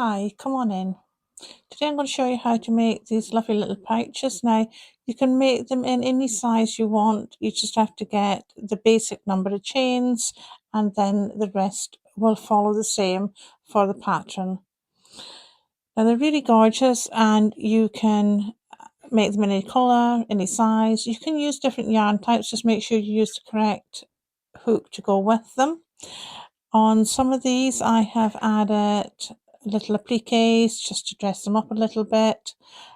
Hi, come on in. Today I'm going to show you how to make these lovely little pouches. Now, you can make them in any size you want. You just have to get the basic number of chains and then the rest will follow the same for the pattern. Now, they're really gorgeous and you can make them in any colour, any size. You can use different yarn types. Just make sure you use the correct hook to go with them. On some of these I have added little appliques just to dress them up a little bit,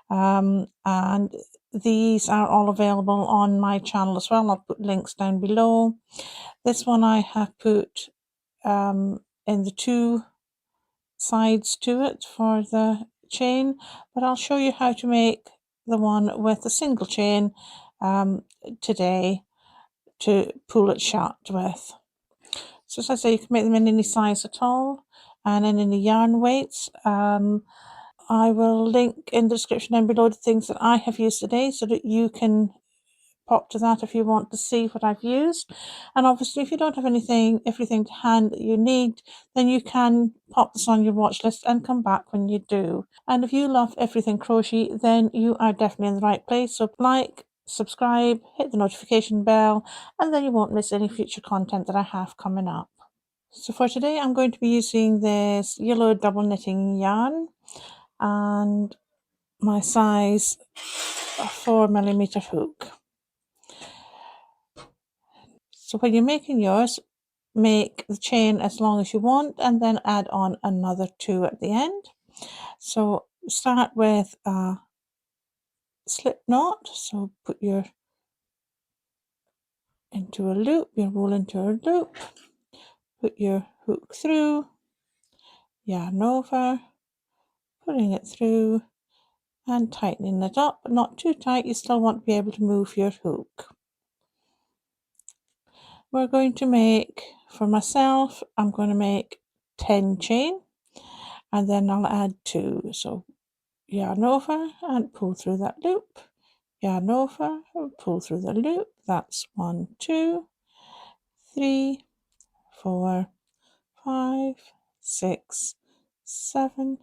and these are all available on my channel as well. I'll put links down below. This one I have put in the two sides to it for the chain, but I'll show you how to make the one with a single chain today to pull it shut with. So as I say, you can make them in any size at all and in any yarn weights. I will link in the description down below the things that I have used today so that you can pop to that if you want to see what I've used. And obviously if you don't have everything to hand that you need, then you can pop this on your watch list and come back when you do. And if you love everything crochet, then you are definitely in the right place. So like, subscribe, hit the notification bell, and then you won't miss any future content that I have coming up. So for today I'm going to be using this yellow double knitting yarn and my size 4mm hook. So when you're making yours, make the chain as long as you want and then add on another 2 at the end. So start with a slip knot. So put your into a loop, your roll into a loop, put your hook through, yarn over, putting it through and tightening it up, but not too tight. You still want to be able to move your hook. We're going to make, for myself, I'm going to make 10 chain and then I'll add 2. So yarn over and pull through that loop, yarn over and pull through the loop. That's 1, 2, 3, 4, 5, 6, 7,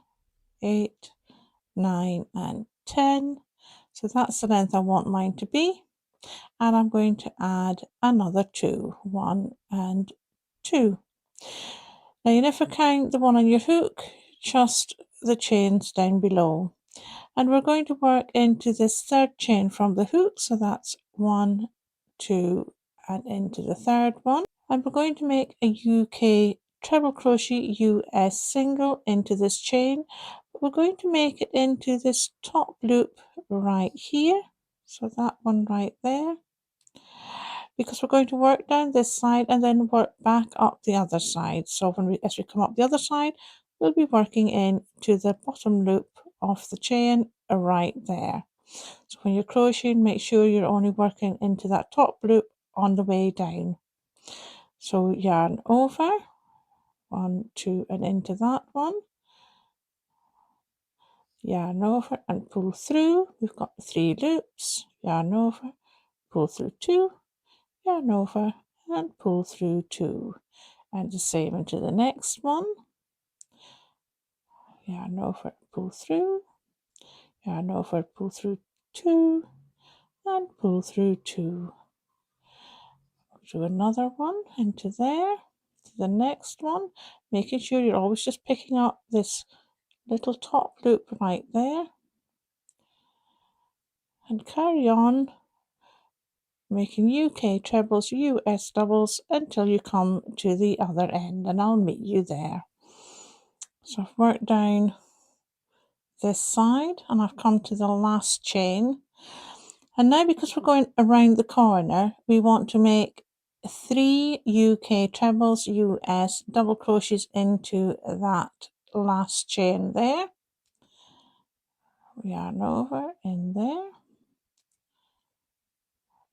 8, 9 and 10. So that's the length I want mine to be, and I'm going to add another 2, 1 and 2. Now you never count the one on your hook, just the chains down below. And we're going to work into this third chain from the hook, so that's 1, 2 and into the third one. And we're going to make a UK treble crochet US single into this chain. We're going to make it into this top loop right here, so that one right there, because we're going to work down this side and then work back up the other side. So as we come up the other side, we'll be working into the bottom loop of the chain right there. So when you're crocheting, make sure you're only working into that top loop on the way down. So yarn over, 1, 2 and into that one, yarn over and pull through. We've got 3 loops, yarn over, pull through 2, yarn over and pull through 2, and the same into the next one, yarn over, pull through, yarn over, pull through 2 and pull through 2. Do another one into there, to the next one, making sure you're always just picking up this little top loop right there, and carry on making UK trebles, US doubles until you come to the other end, and I'll meet you there. So I've worked down this side and I've come to the last chain, and now because we're going around the corner, we want to make 3 UK trebles, US double crochets into that last chain there. Yarn over in there,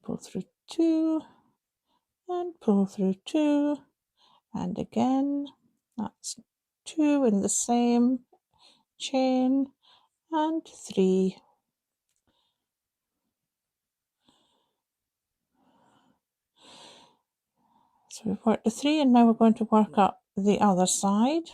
pull through 2 and pull through 2, and again that's 2 in the same chain and 3. So we've worked the 3 and now we're going to work up the other side.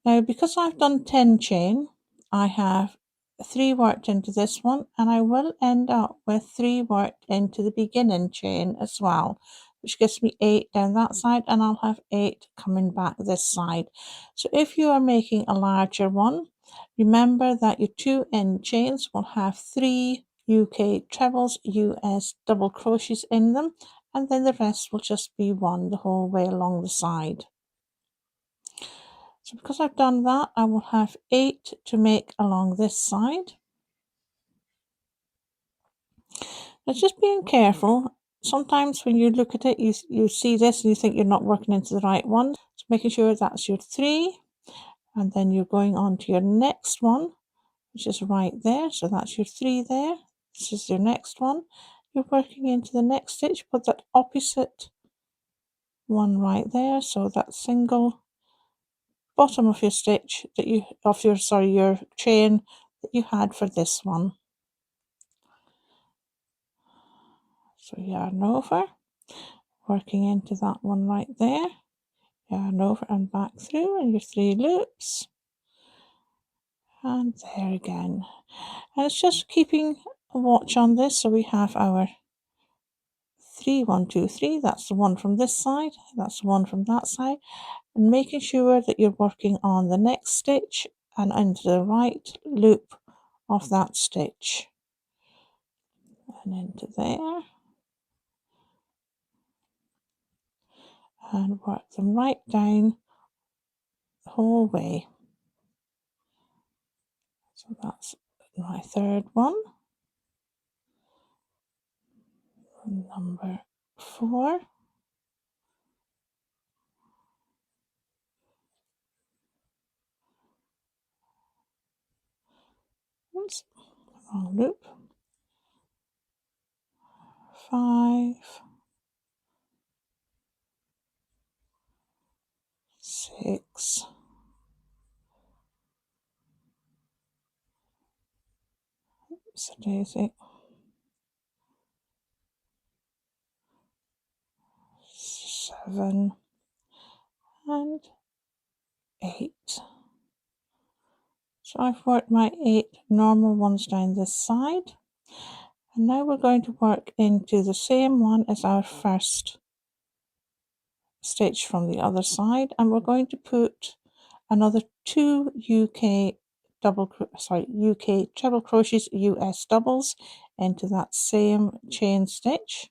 Now, because I've done 10 chain, I have 3 worked into this one, and I will end up with 3 worked into the beginning chain as well, which gives me 8 down that side, and I'll have 8 coming back this side. So if you are making a larger one, remember that your 2 end chains will have 3 UK trebles, US double crochets in them, and then the rest will just be 1 the whole way along the side. So because I've done that, I will have 8 to make along this side. Now just being careful, sometimes when you look at it, you see this and you think you're not working into the right one. So making sure that's your 3, and then you're going on to your next one, which is right there. So that's your 3 there. This is your next one. You're working into the next stitch, put that opposite one right there. So that single bottom of your stitch that you your chain that you had for this one. So yarn over, working into that one right there, yarn over and back through, and your 3 loops, and there again. And it's just keeping a watch on this. So we have our 3, 1, 2, 3. That's the one from this side, that's the one from that side, and making sure that you're working on the next stitch and into the right loop of that stitch, and into there, and work them right down the whole way. So that's my 3rd one, number 4, oops, wrong loop, 5, 6, 7, and 8. So I've worked my 8 normal ones down this side, and now we're going to work into the same one as our first stitch from the other side, and we're going to put another 2 UK treble crochets, US doubles, into that same chain stitch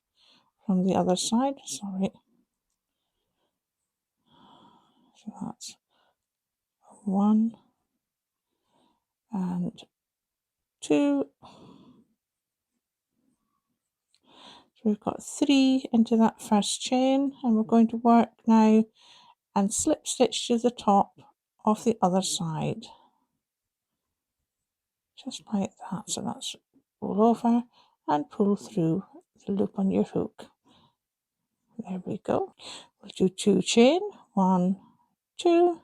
from the other side. Sorry, so that's 1 and 2. So we've got 3 into that first chain, and we're going to work now and slip stitch to the top of the other side, just like that. So that's roll over and pull through the loop on your hook. There we go. We'll do 2 chain, 1, 2,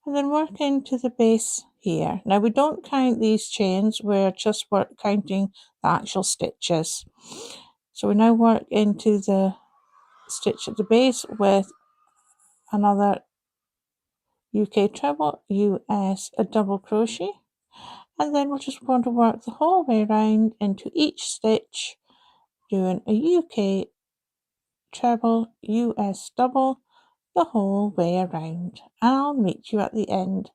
and then work into the base here. Now we don't count these chains, we're just counting the actual stitches. So we now work into the stitch at the base with another UK treble, US a double crochet, and then we're just going to work the whole way around into each stitch, doing a UK treble, US double the whole way around, and I'll meet you at the end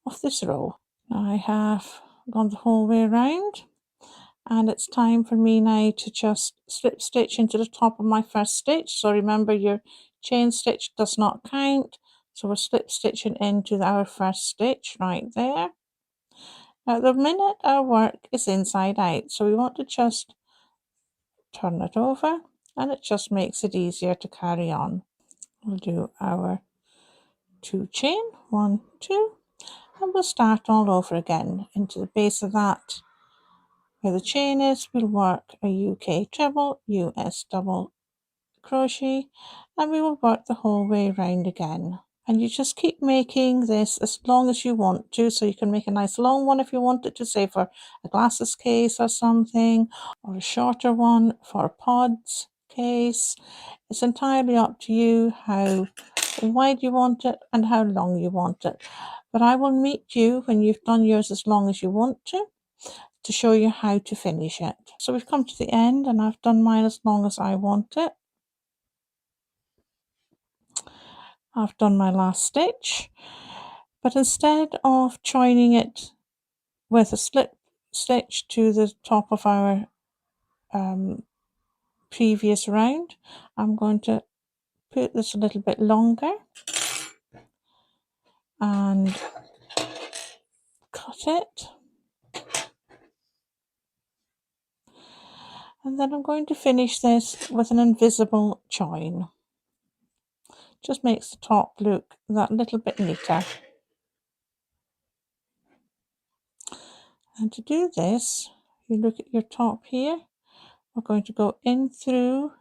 of this row. Now I have gone the whole way around, and it's time for me now to just slip stitch into the top of my first stitch. So remember, your chain stitch does not count, so we're slip stitching into our first stitch right there. Now at the minute our work is inside out, so we want to just turn it over, and it just makes it easier to carry on. We'll do our 2 chain, 1, 2, and we'll start all over again. Into the base of that where the chain is, we'll work a UK treble, US double crochet, and we will work the whole way around again. And you just keep making this as long as you want to, so you can make a nice long one if you want it to, say for a glasses case or something, or a shorter one for a pods case. It's entirely up to you how wide you want it and how long you want it. but I will meet you when you've done yours as long as you want to show you how to finish it. So we've come to the end and I've done mine as long as I want it. I've done my last stitch, but instead of joining it with a slip stitch to the top of our previous round, I'm going to put this a little bit longer and cut it, and then I'm going to finish this with an invisible join. Just makes the top look that little bit neater. And to do this, you look at your top here, we're going to go in through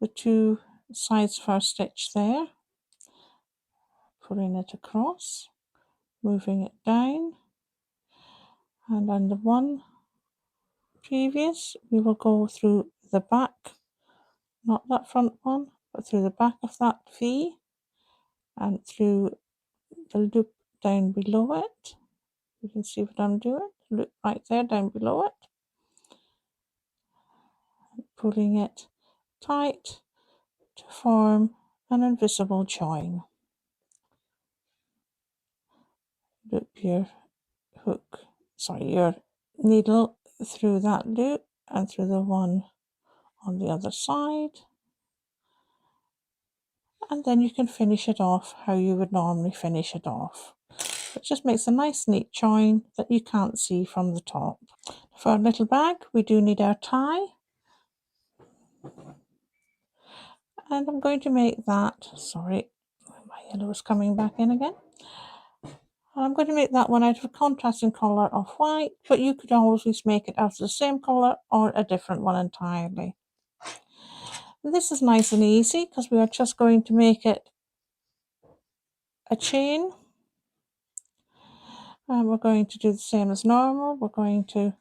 the two sides of our stitch there, pulling it across, moving it down, and on the one previous we will go through the back, not that front one, but through the back of that V and through the loop down below it. You can see what I'm doing, loop right there down below it, pulling it tight to form an invisible join. Loop your your needle through that loop and through the one on the other side, and then you can finish it off how you would normally finish it off. It just makes a nice neat join that you can't see from the top. For our little bag we do need our tie, and I'm going to make that, sorry, my yellow is coming back in again. I'm going to make that one out of a contrasting colour of white, but you could always make it out of the same colour or a different one entirely. And this is nice and easy because we are just going to make it a chain, and we're going to do the same as normal. We're going to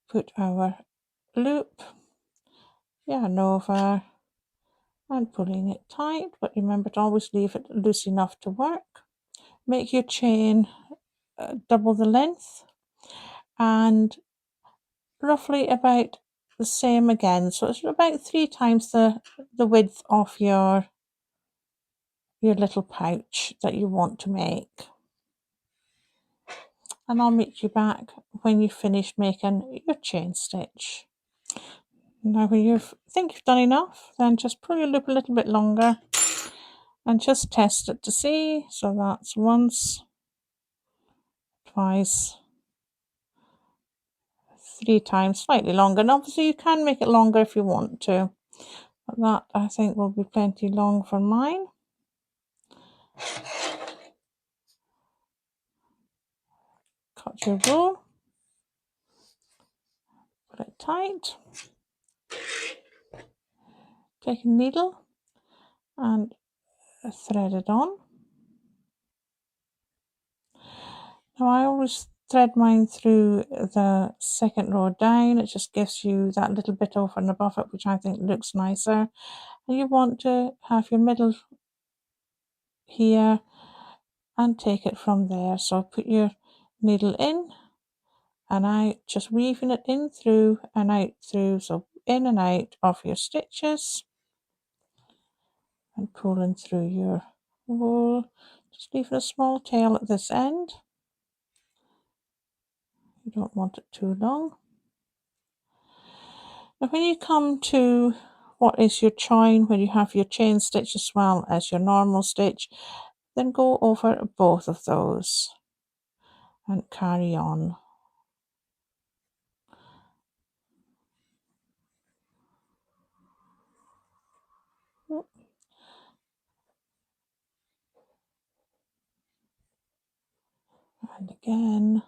put our loop, yarn over and pulling it tight, but remember to always leave it loose enough to work. Make your chain double the length and roughly about the same again, so it's about 3 times the width of your little pouch that you want to make. And I'll meet you back when you've finished making your chain stitch. Now when you think you've done enough, then just pull your loop a little bit longer and just test it to see. So that's once, twice, 3 times, slightly longer. And obviously you can make it longer if you want to, but that I think will be plenty long for mine. Cut your row, put it tight, take a needle and thread it on. Now I always thread mine through the second row down, it just gives you that little bit over and above it, which I think looks nicer. And you want to have your middle here and take it from there. So put your needle in and out, just weaving it in through and out through, so in and out of your stitches and pulling through your wool, just leaving a small tail at this end. You don't want it too long. Now when you come to what is your join, when you have your chain stitch as well as your normal stitch, then go over both of those and carry on. And again,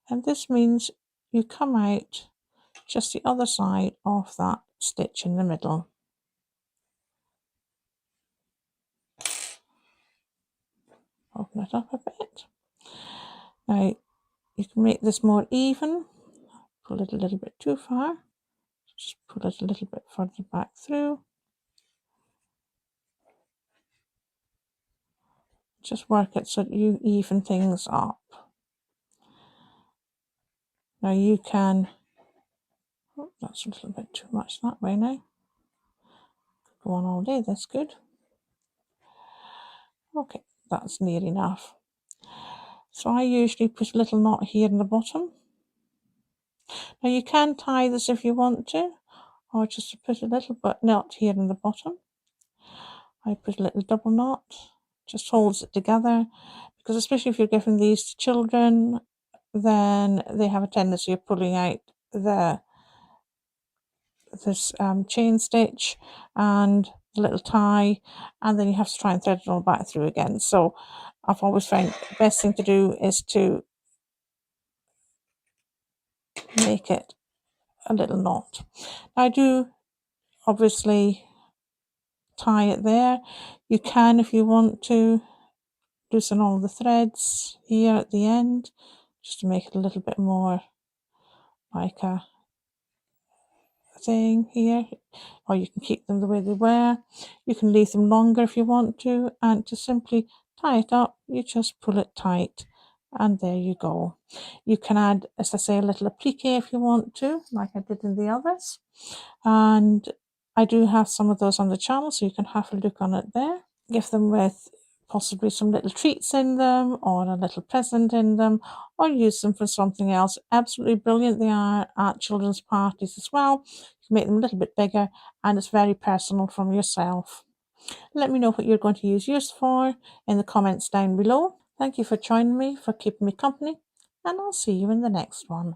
and this means you come out just the other side of that stitch in the middle. Open it up a bit. Now you can make this more even, pull it a little bit too far, just pull it a little bit further back through. Just work it so that you even things up. Now you can, oh, that's a little bit too much that way now. Go on all day, that's good. Okay, that's near enough. So I usually put a little knot here in the bottom. Now you can tie this if you want to, or just put a little knot here in the bottom. I put a little double knot, just holds it together, because especially if you're giving these to children, then they have a tendency of pulling out this chain stitch and the little tie, and then you have to try and thread it all back through again. So I've always found the best thing to do is to make it a little knot. I do obviously tie it there. You can, if you want to, loosen all the threads here at the end just to make it a little bit more like a thing here, or you can keep them the way they were. You can leave them longer if you want to, and to simply tie it up, you just pull it tight, and there you go. You can add, as I say, a little applique if you want to, like I did in the others, and I do have some of those on the channel, so you can have a look on it there. Give them with possibly some little treats in them, or a little present in them, or use them for something else. Absolutely brilliant they are at children's parties as well. You can make them a little bit bigger, and it's very personal from yourself. Let me know what you're going to use yours for in the comments down below. Thank you for joining me, for keeping me company, and I'll see you in the next one.